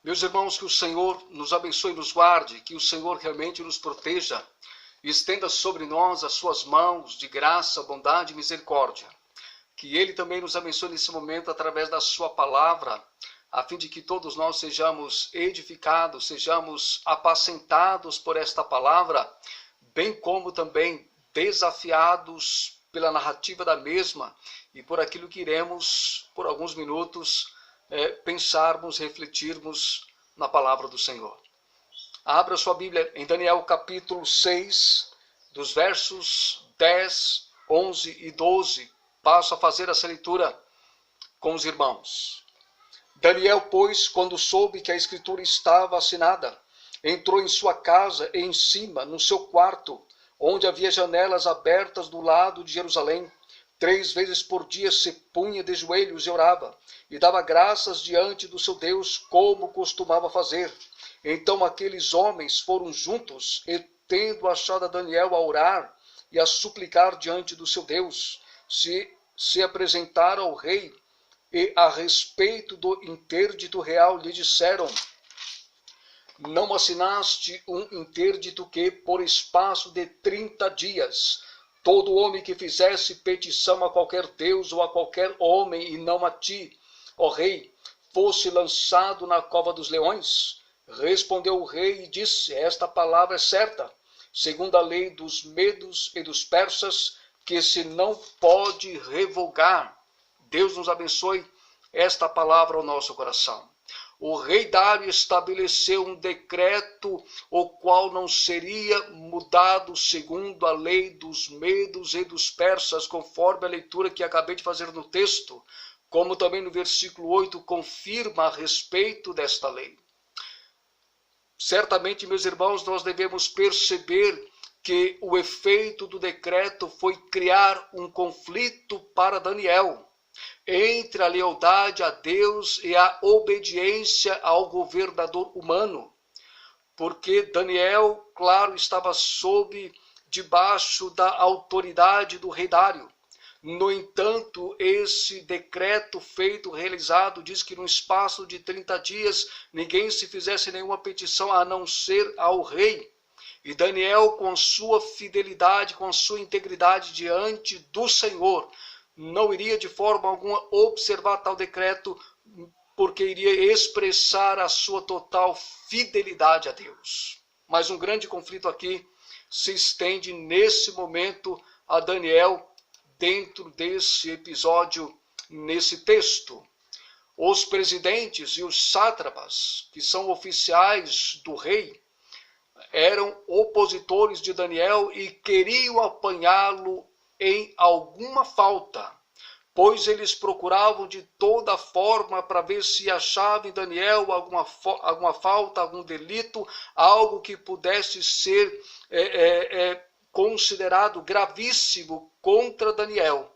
Meus irmãos, que o Senhor nos abençoe e nos guarde, que o Senhor realmente nos proteja e estenda sobre nós as suas mãos de graça, bondade e misericórdia. Que Ele também nos abençoe nesse momento através da sua palavra, a fim de que todos nós sejamos edificados, sejamos apacentados por esta palavra, bem como também desafiados pela narrativa da mesma e por aquilo que iremos, por alguns minutos, pensarmos, refletirmos na palavra do Senhor. Abra sua Bíblia em Daniel capítulo 6, dos versos 10, 11 e 12. Passo a fazer essa leitura com os irmãos. Daniel, pois, quando soube que a escritura estava assinada, entrou em sua casa em cima, no seu quarto, onde havia janelas abertas do lado de Jerusalém. 3 vezes por dia se punha de joelhos e orava, e dava graças diante do seu Deus, como costumava fazer. Então aqueles homens foram juntos, e tendo achado a Daniel a orar e a suplicar diante do seu Deus, se apresentaram ao rei, e a respeito do interdito real lhe disseram: não assinaste um interdito que, por espaço de 30 dias, todo homem que fizesse petição a qualquer Deus ou a qualquer homem, e não a ti, ó rei, fosse lançado na cova dos leões? Respondeu o rei e disse: esta palavra é certa, segundo a lei dos medos e dos persas, que se não pode revogar. Deus nos abençoe esta palavra ao nosso coração. O rei Dário estabeleceu um decreto, o qual não seria mudado segundo a lei dos medos e dos persas, conforme a leitura que acabei de fazer no texto, como também no versículo 8 confirma a respeito desta lei. Certamente, meus irmãos, nós devemos perceber que o efeito do decreto foi criar um conflito para Daniel, entre a lealdade a Deus e a obediência ao governador humano. Porque Daniel, claro, estava debaixo da autoridade do rei Dário. No entanto, esse decreto realizado, diz que no espaço de 30 dias, ninguém se fizesse nenhuma petição a não ser ao rei. E Daniel, com sua fidelidade, com sua integridade diante do Senhor, não iria de forma alguma observar tal decreto, porque iria expressar a sua total fidelidade a Deus. Mas um grande conflito aqui se estende nesse momento a Daniel, dentro desse episódio, nesse texto. Os presidentes e os sátrapas, que são oficiais do rei, eram opositores de Daniel e queriam apanhá-lo em alguma falta, pois eles procuravam de toda forma para ver se achava em Daniel alguma falta, algum delito, algo que pudesse ser considerado gravíssimo contra Daniel.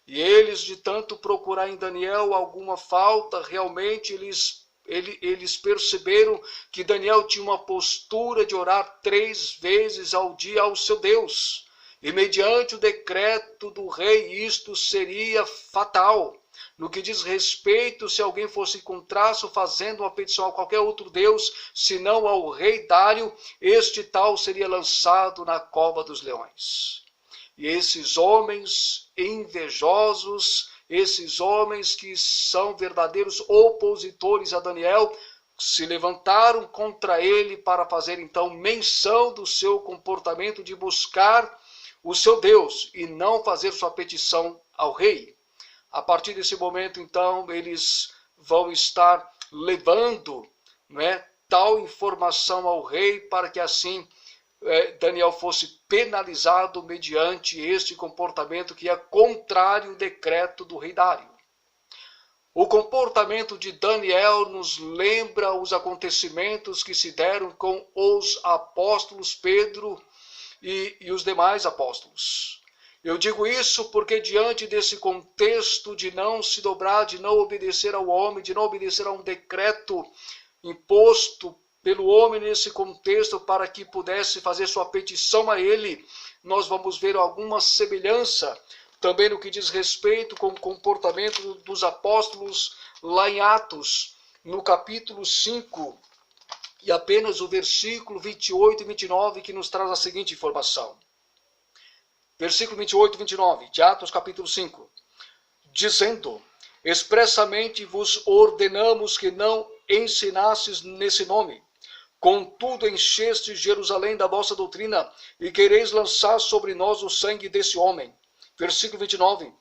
E eles, de tanto procurar em Daniel alguma falta, realmente eles perceberam que Daniel tinha uma postura de orar 3 vezes ao dia ao seu Deus. E mediante o decreto do rei, isto seria fatal. No que diz respeito, se alguém fosse encontrar-se fazendo uma petição a qualquer outro Deus, senão ao rei Dário, este tal seria lançado na cova dos leões. E esses homens invejosos, esses homens que são verdadeiros opositores a Daniel, se levantaram contra ele para fazer então menção do seu comportamento de buscar o seu Deus e não fazer sua petição ao rei. A partir desse momento, então, eles vão estar levando, tal informação ao rei para que assim Daniel fosse penalizado mediante este comportamento que é contrário ao decreto do rei Dário. O comportamento de Daniel nos lembra os acontecimentos que se deram com os apóstolos Pedro e os demais apóstolos. Eu digo isso porque diante desse contexto de não se dobrar, de não obedecer ao homem, de não obedecer a um decreto imposto pelo homem nesse contexto para que pudesse fazer sua petição a ele, nós vamos ver alguma semelhança também no que diz respeito com o comportamento dos apóstolos lá em Atos, no capítulo 5, e apenas o versículo 28 e 29, que nos traz a seguinte informação. Versículo 28 e 29, de Atos capítulo 5. Dizendo, expressamente vos ordenamos que não ensinasses nesse nome. Contudo, encheste Jerusalém da vossa doutrina, e quereis lançar sobre nós o sangue desse homem. Versículo 29.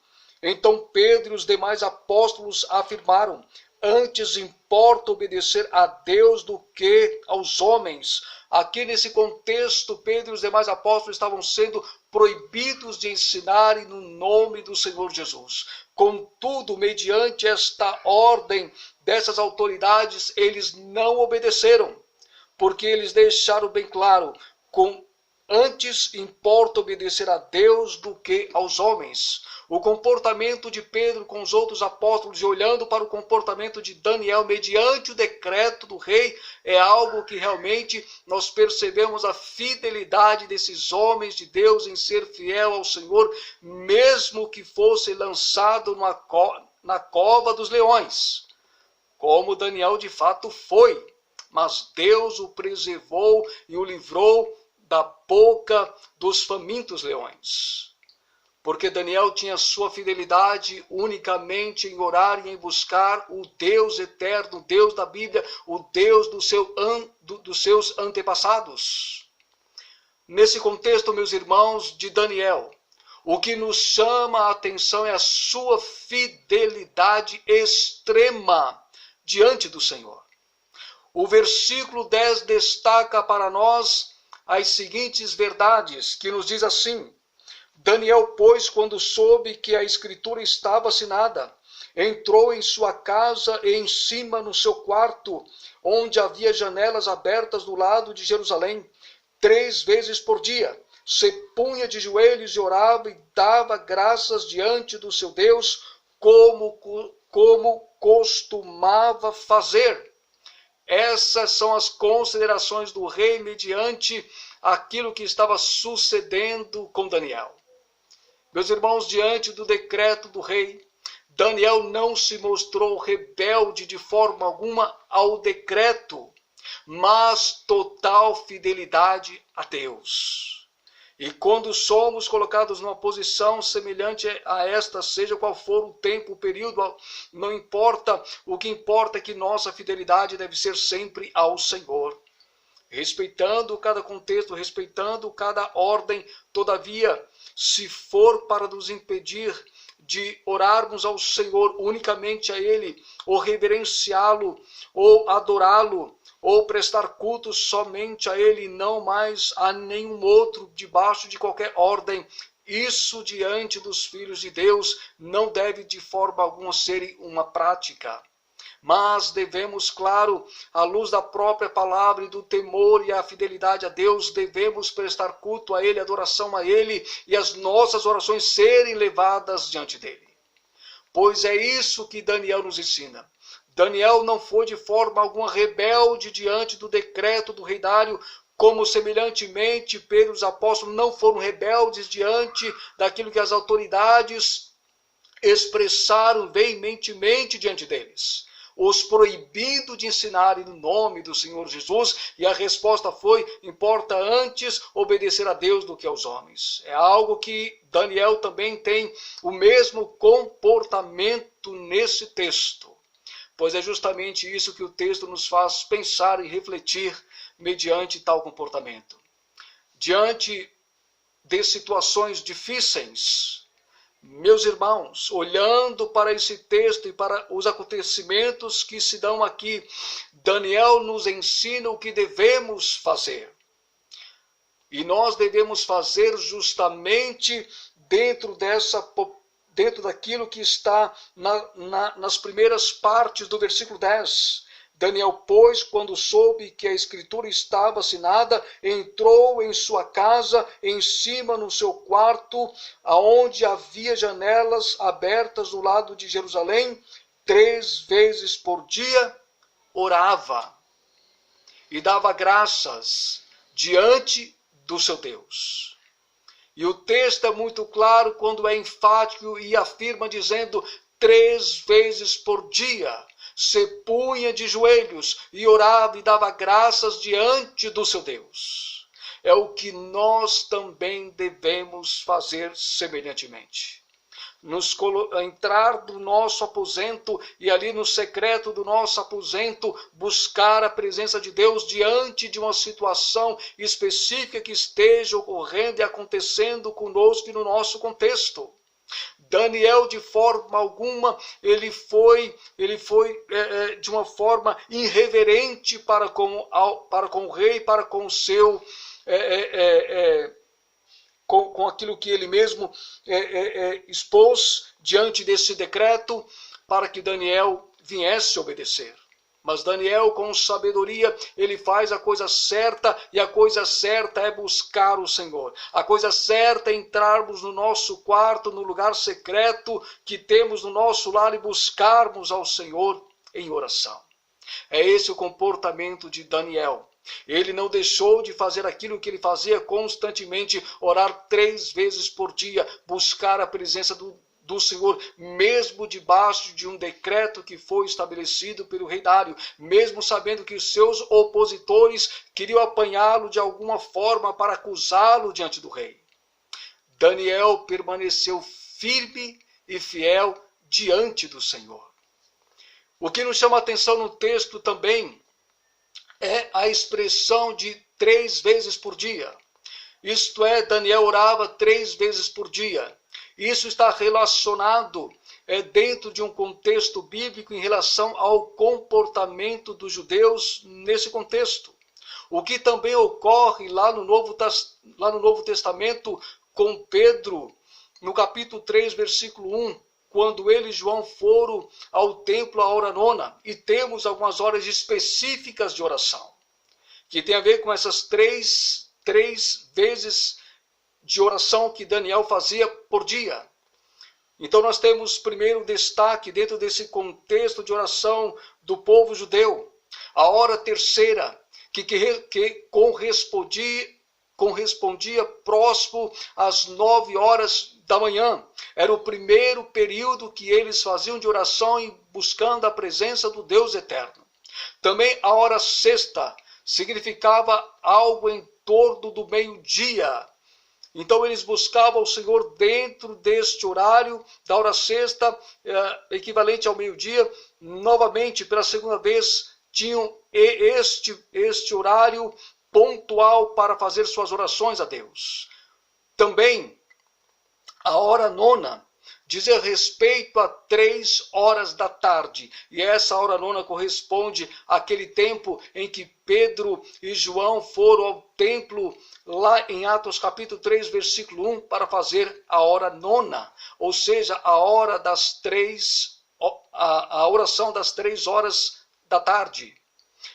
Então Pedro e os demais apóstolos afirmaram, antes importa obedecer a Deus do que aos homens. Aqui nesse contexto, Pedro e os demais apóstolos estavam sendo proibidos de ensinarem no nome do Senhor Jesus. Contudo, mediante esta ordem dessas autoridades, eles não obedeceram, porque eles deixaram bem claro, antes importa obedecer a Deus do que aos homens. O comportamento de Pedro com os outros apóstolos, e olhando para o comportamento de Daniel, mediante o decreto do rei, é algo que realmente nós percebemos a fidelidade desses homens de Deus em ser fiel ao Senhor, mesmo que fosse lançado na cova dos leões, como Daniel de fato foi. Mas Deus o preservou e o livrou da boca dos famintos leões. Porque Daniel tinha sua fidelidade unicamente em orar e em buscar o Deus eterno, o Deus da Bíblia, o Deus dos seus antepassados. Nesse contexto, meus irmãos, de Daniel, o que nos chama a atenção é a sua fidelidade extrema diante do Senhor. O versículo 10 destaca para nós as seguintes verdades, que nos diz assim: Daniel, pois, quando soube que a escritura estava assinada, entrou em sua casa e em cima no seu quarto, onde havia janelas abertas do lado de Jerusalém, 3 vezes por dia. Se punha de joelhos e orava e dava graças diante do seu Deus, como costumava fazer. Essas são as considerações do rei mediante aquilo que estava sucedendo com Daniel. Meus irmãos, diante do decreto do rei, Daniel não se mostrou rebelde de forma alguma ao decreto, mas total fidelidade a Deus. E quando somos colocados numa posição semelhante a esta, seja qual for o tempo, o período, não importa, o que importa é que nossa fidelidade deve ser sempre ao Senhor. Respeitando cada contexto, respeitando cada ordem, todavia, se for para nos impedir de orarmos ao Senhor unicamente a Ele, ou reverenciá-lo, ou adorá-lo, ou prestar culto somente a Ele, não mais a nenhum outro, debaixo de qualquer ordem, isso diante dos filhos de Deus não deve de forma alguma ser uma prática. Mas devemos, claro, à luz da própria palavra e do temor e a fidelidade a Deus, devemos prestar culto a Ele, adoração a Ele, e as nossas orações serem levadas diante dEle. Pois é isso que Daniel nos ensina. Daniel não foi de forma alguma rebelde diante do decreto do rei Dário, como semelhantemente Pedro e os apóstolos não foram rebeldes diante daquilo que as autoridades expressaram veementemente diante deles, os proibindo de ensinarem no nome do Senhor Jesus, e a resposta foi: importa antes obedecer a Deus do que aos homens. É algo que Daniel também tem o mesmo comportamento nesse texto, pois é justamente isso que o texto nos faz pensar e refletir mediante tal comportamento. Diante de situações difíceis, meus irmãos, olhando para esse texto e para os acontecimentos que se dão aqui, Daniel nos ensina o que devemos fazer. E nós devemos fazer justamente dentro daquilo que está nas primeiras partes do versículo 10. Daniel, pois, quando soube que a escritura estava assinada, entrou em sua casa, em cima no seu quarto, aonde havia janelas abertas do lado de Jerusalém, 3 vezes por dia, orava e dava graças diante do seu Deus. E o texto é muito claro quando é enfático e afirma dizendo 3 vezes por dia. se punha de joelhos e orava e dava graças diante do seu Deus. É o que nós também devemos fazer semelhantemente. Entrar do nosso aposento e ali no secreto do nosso aposento buscar a presença de Deus diante de uma situação específica que esteja ocorrendo e acontecendo conosco e no nosso contexto. Daniel, de forma alguma, ele foi de uma forma irreverente para com o rei, para com o seu com aquilo que ele mesmo expôs diante desse decreto, para que Daniel viesse obedecer. Mas Daniel, com sabedoria, ele faz a coisa certa, e a coisa certa é buscar o Senhor. A coisa certa é entrarmos no nosso quarto, no lugar secreto que temos no nosso lar, e buscarmos ao Senhor em oração. É esse o comportamento de Daniel. Ele não deixou de fazer aquilo que ele fazia constantemente, orar 3 vezes por dia, buscar a presença do Senhor, mesmo debaixo de um decreto que foi estabelecido pelo rei Dário, mesmo sabendo que os seus opositores queriam apanhá-lo de alguma forma para acusá-lo diante do rei. Daniel permaneceu firme e fiel diante do Senhor. O que nos chama a atenção no texto também é a expressão de 3 vezes por dia. Isto é, Daniel orava 3 vezes por dia. Isso está relacionado dentro de um contexto bíblico em relação ao comportamento dos judeus nesse contexto. O que também ocorre lá no Novo Testamento com Pedro, no capítulo 3, versículo 1, quando ele e João foram ao templo à hora nona, e temos algumas horas específicas de oração, que tem a ver com essas três vezes de oração que Daniel fazia por dia. Então nós temos primeiro destaque dentro desse contexto de oração do povo judeu, a hora terceira, que correspondia próximo às 9 horas da manhã. Era o primeiro período que eles faziam de oração e buscando a presença do Deus eterno. Também a hora sexta significava algo em torno do meio-dia. Então eles buscavam o Senhor dentro deste horário, da hora sexta, equivalente ao meio-dia. Novamente, pela segunda vez, tinham este horário pontual para fazer suas orações a Deus. Também, a hora nona dizia respeito a 3 horas da tarde. E essa hora nona corresponde àquele tempo em que Pedro e João foram ao templo, lá em Atos capítulo 3, versículo 1, para fazer a hora nona. Ou seja, a hora das 3, a oração das 3 horas da tarde.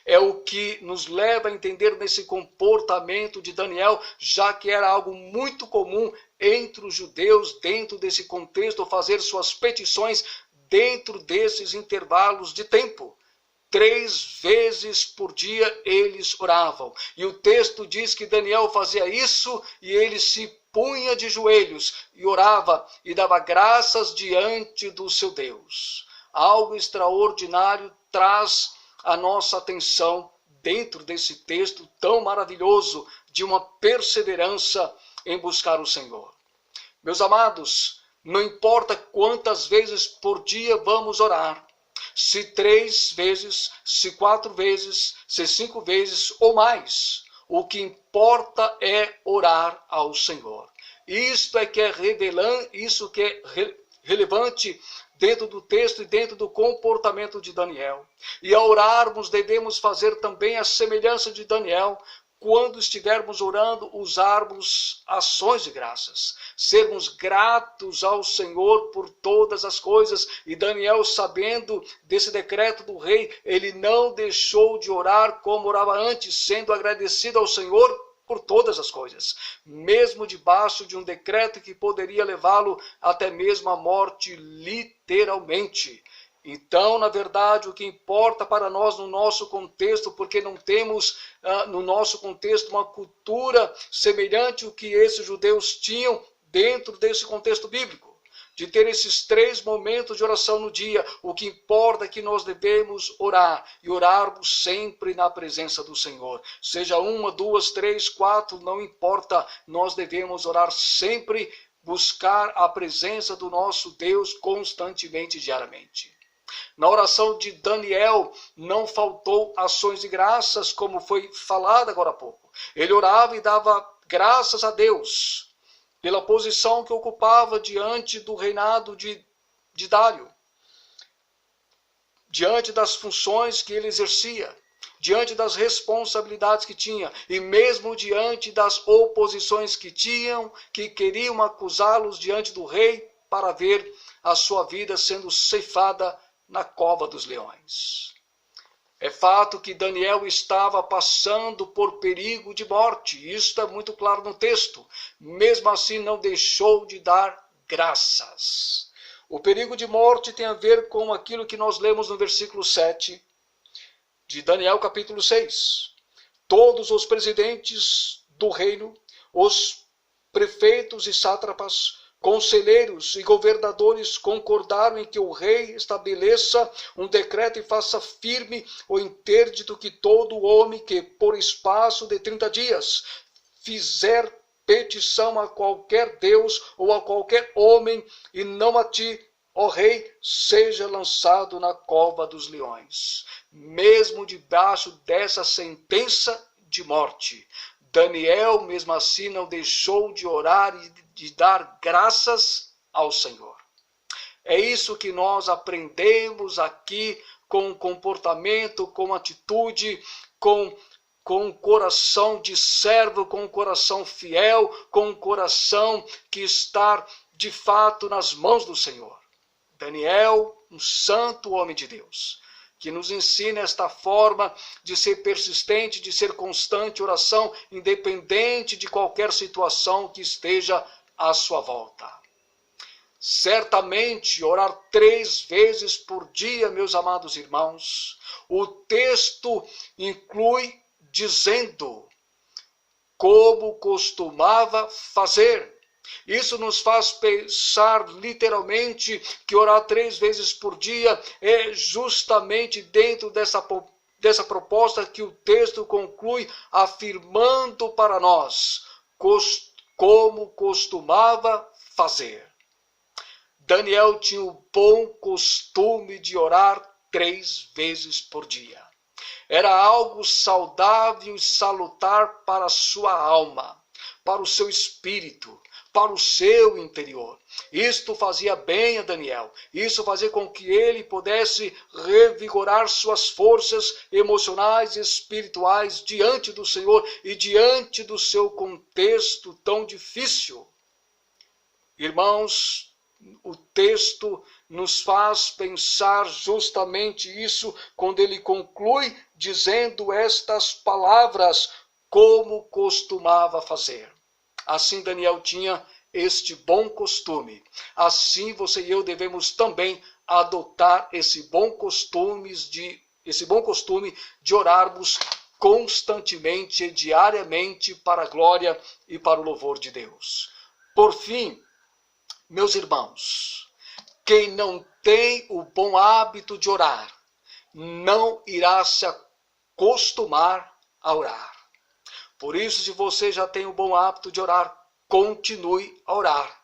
É o que nos leva a entender nesse comportamento de Daniel, já que era algo muito comum entre os judeus, dentro desse contexto, fazer suas petições dentro desses intervalos de tempo. 3 vezes por dia eles oravam. E o texto diz que Daniel fazia isso e ele se punha de joelhos e orava e dava graças diante do seu Deus. Algo extraordinário traz a nossa atenção dentro desse texto tão maravilhoso de uma perseverança em buscar o Senhor. Meus amados, não importa quantas vezes por dia vamos orar, se 3 vezes, se 4 vezes, se 5 vezes ou mais, o que importa é orar ao Senhor. Isso que é relevante dentro do texto e dentro do comportamento de Daniel. E ao orarmos, devemos fazer também a semelhança de Daniel. Quando estivermos orando, usarmos ações de graças, sermos gratos ao Senhor por todas as coisas. E Daniel, sabendo desse decreto do rei, ele não deixou de orar como orava antes, sendo agradecido ao Senhor por todas as coisas, mesmo debaixo de um decreto que poderia levá-lo até mesmo à morte, literalmente. Então, na verdade, o que importa para nós no nosso contexto, porque não temos no nosso contexto uma cultura semelhante ao que esses judeus tinham dentro desse contexto bíblico, de ter esses 3 momentos de oração no dia. O que importa é que nós devemos orar e orarmos sempre na presença do Senhor. Seja 1, 2, 3, 4, não importa, nós devemos orar sempre, buscar a presença do nosso Deus constantemente, diariamente. Na oração de Daniel não faltou ações de graças, como foi falado agora há pouco. Ele orava e dava graças a Deus pela posição que ocupava diante do reinado de Dário, diante das funções que ele exercia, diante das responsabilidades que tinha, e mesmo diante das oposições que tinham, que queriam acusá-los diante do rei para ver a sua vida sendo ceifada na cova dos leões. É fato que Daniel estava passando por perigo de morte. Isso está muito claro no texto. Mesmo assim, não deixou de dar graças. O perigo de morte tem a ver com aquilo que nós lemos no versículo 7 de Daniel capítulo 6. Todos os presidentes do reino, os prefeitos e sátrapas, conselheiros e governadores concordaram em que o rei estabeleça um decreto e faça firme o interdito que todo homem que, por espaço de 30 dias, fizer petição a qualquer Deus ou a qualquer homem, e não a ti, ó rei, seja lançado na cova dos leões. Mesmo debaixo dessa sentença de morte, Daniel, mesmo assim, não deixou de orar e de dar graças ao Senhor. É isso que nós aprendemos aqui com comportamento, com atitude, com um coração de servo, com um coração fiel, com um coração que está de fato nas mãos do Senhor. Daniel, um santo homem de Deus, que nos ensina esta forma de ser persistente, de ser constante em oração, independente de qualquer situação que esteja à sua volta. Certamente, orar 3 vezes por dia, meus amados irmãos, o texto inclui dizendo como costumava fazer. Isso nos faz pensar literalmente que orar 3 vezes por dia é justamente dentro dessa proposta que o texto conclui afirmando para nós como costumava fazer. Daniel tinha o bom costume de orar 3 vezes por dia. Era algo saudável e salutar para a sua alma, para o seu espírito, para o seu interior. Isto fazia bem a Daniel. Isso fazia com que ele pudesse revigorar suas forças emocionais e espirituais diante do Senhor e diante do seu contexto tão difícil. Irmãos, o texto nos faz pensar justamente isso quando ele conclui dizendo estas palavras, como costumava fazer. Assim Daniel tinha este bom costume. Assim você e eu devemos também adotar esse bom costume de orarmos constantemente e diariamente para a glória e para o louvor de Deus. Por fim, meus irmãos, quem não tem o bom hábito de orar, não irá se acostumar a orar. Por isso, se você já tem o bom hábito de orar, continue a orar.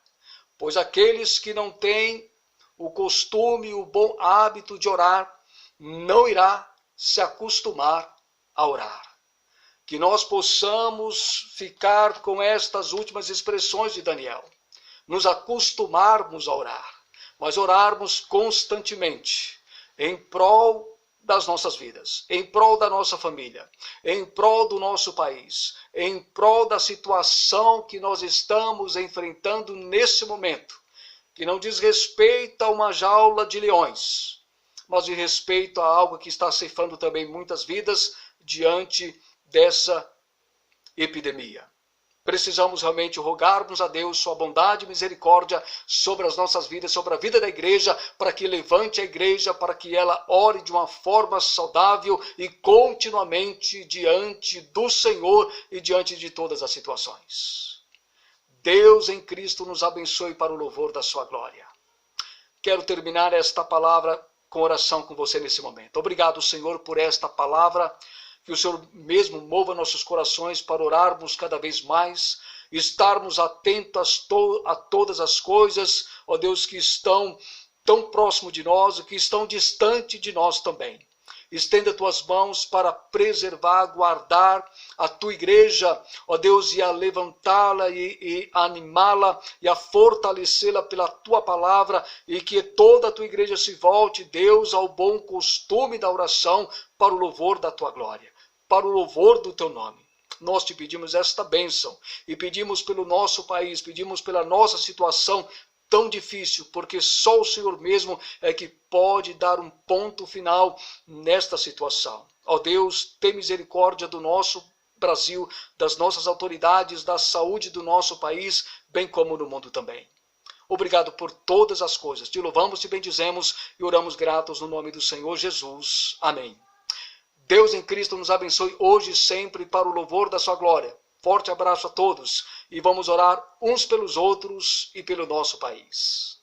Pois aqueles que não têm o costume, o bom hábito de orar, não irá se acostumar a orar. Que nós possamos ficar com estas últimas expressões de Daniel. Nos acostumarmos a orar, mas orarmos constantemente em prol das nossas vidas, em prol da nossa família, em prol do nosso país, em prol da situação que nós estamos enfrentando nesse momento, que não diz respeito a uma jaula de leões, mas diz respeito a algo que está ceifando também muitas vidas diante dessa epidemia. Precisamos realmente rogarmos a Deus sua bondade e misericórdia sobre as nossas vidas, sobre a vida da igreja, para que levante a igreja, para que ela ore de uma forma saudável e continuamente diante do Senhor e diante de todas as situações. Deus em Cristo nos abençoe para o louvor da sua glória. quero terminar esta palavra com oração com você nesse momento. Obrigado, Senhor, por esta palavra. Que o Senhor mesmo mova nossos corações para orarmos cada vez mais, estarmos atentos a todas as coisas, ó Deus, que estão tão próximo de nós e que estão distante de nós também. Estenda tuas mãos para preservar, guardar a tua igreja, ó Deus, e a levantá-la e a animá-la e a fortalecê-la pela tua palavra, e que toda a tua igreja se volte, Deus, ao bom costume da oração para o louvor da tua glória, para o louvor do teu nome. Nós te pedimos esta bênção e pedimos pelo nosso país, pedimos pela nossa situação tão difícil, porque só o Senhor mesmo é que pode dar um ponto final nesta situação. Ó Deus, tem misericórdia do nosso Brasil, das nossas autoridades, da saúde do nosso país, bem como no mundo também. Obrigado por todas as coisas. Te louvamos, te bendizemos e oramos gratos no nome do Senhor Jesus. Amém. Deus em Cristo nos abençoe hoje e sempre para o louvor da sua glória. Forte abraço a todos e vamos orar uns pelos outros e pelo nosso país.